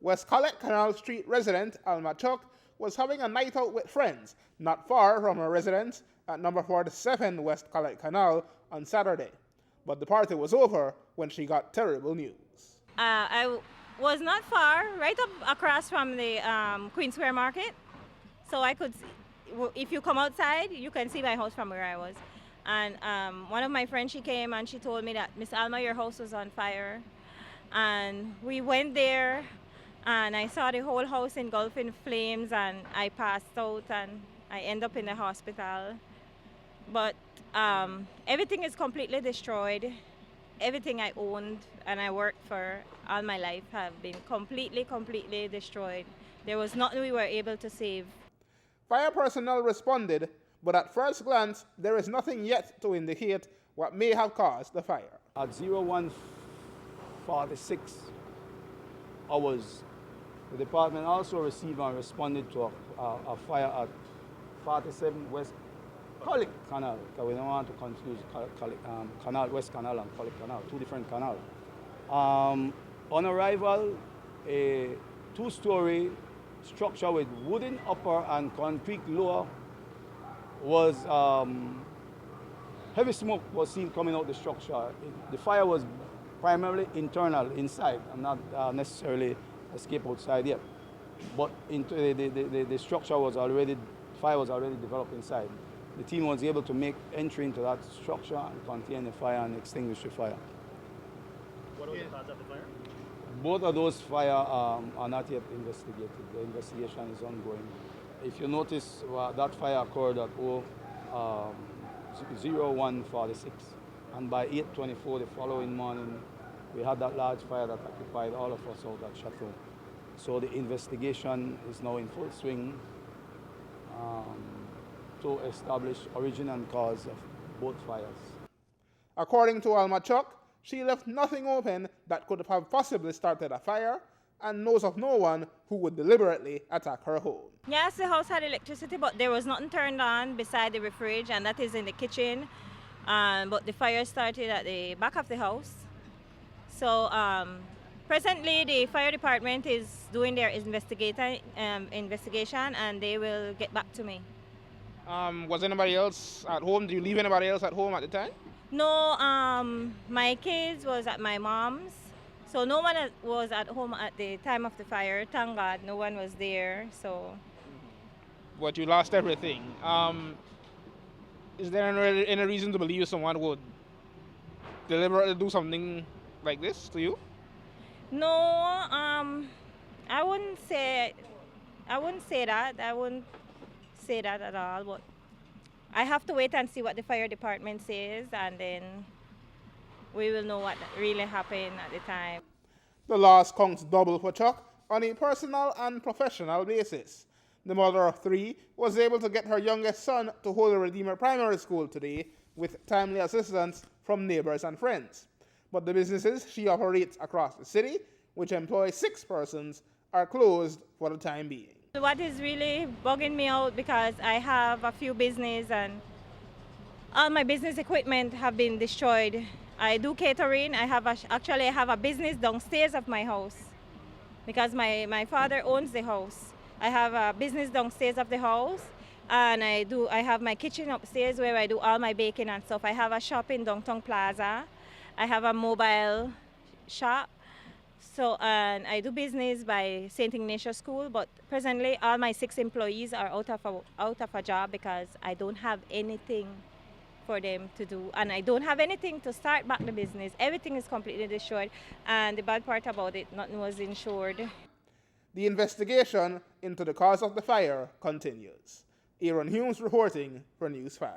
West Collet Canal Street resident Alma Chuc was having a night out with friends not far from her residence at number 47 West Collet Canal on Saturday. But the party was over when she got terrible news. I was not far, right up across from the Queen Square Market. So I could, if you come outside, you can see my house from where I was. And one of my friends, she came and she told me that, Miss Alma, your house was on fire. And we went there and I saw the whole house engulfed in flames and I passed out and I ended up in the hospital. But everything is completely destroyed. Everything I owned and I worked for all my life have been completely destroyed. There was nothing we were able to save. Fire personnel responded, but at first glance, there is nothing yet to indicate what may have caused the fire. At 01:46 hours, the department also received and responded to a fire at 47 West Collet Canal, because we don't want to confuse Canal, West Canal and Collet Canal, two different canals. On arrival, a two-story structure with wooden upper and concrete lower was, heavy smoke was seen coming out the structure. The fire was primarily internal, inside, and not necessarily escape outside yet. But into the structure was already, fire was already developed inside. The team was able to make entry into that structure and contain the fire and extinguish the fire. What was the cause of the fire? Both of those fires are not yet investigated. The investigation is ongoing. If you notice, that fire occurred at 01:46, and by 8:24 the following morning, we had that large fire that occupied all of us out at Chateau. So the investigation is now in full swing to establish origin and cause of both fires. According to Alma Chuc, she left nothing open that could have possibly started a fire and knows of no one who would deliberately attack her home. Yes, the house had electricity, but there was nothing turned on beside the fridge, and that is in the kitchen. But the fire started at the back of the house. So presently, the fire department is doing their investigation, and they will get back to me. Was anybody else at home? Did you leave anybody else at home at the time? No, my kids was at my mom's. So no one was at home at the time of the fire. Thank God, no one was there. So. But you lost everything. Is there any reason to believe someone would deliberately do something like this to you? No, I wouldn't say that. I wouldn't say that at all. But I have to wait and see what the fire department says, and then we will know what really happened at the time. The loss counts double for Chuc on a personal and professional basis. The mother of three was able to get her youngest son to Holy Redeemer Primary School today with timely assistance from neighbors and friends. But the businesses she operates across the city, which employ 6 persons, are closed for the time being. What is really bugging me out, because I have a few business and all my business equipment have been destroyed. I do catering. I have a business downstairs of my house because my father owns the house. I have a business downstairs of the house, and I have my kitchen upstairs where I do all my baking and stuff. I have a shop in Downtown Plaza. I have a mobile shop. So, and I do business by St. Ignatius School, but presently all my 6 employees are out of a job because I don't have anything for them to do, and I don't have anything to start back the business. Everything is completely destroyed, and the bad part about it, nothing was insured. The investigation into the cause of the fire continues. Aaron Humes reporting for News 5.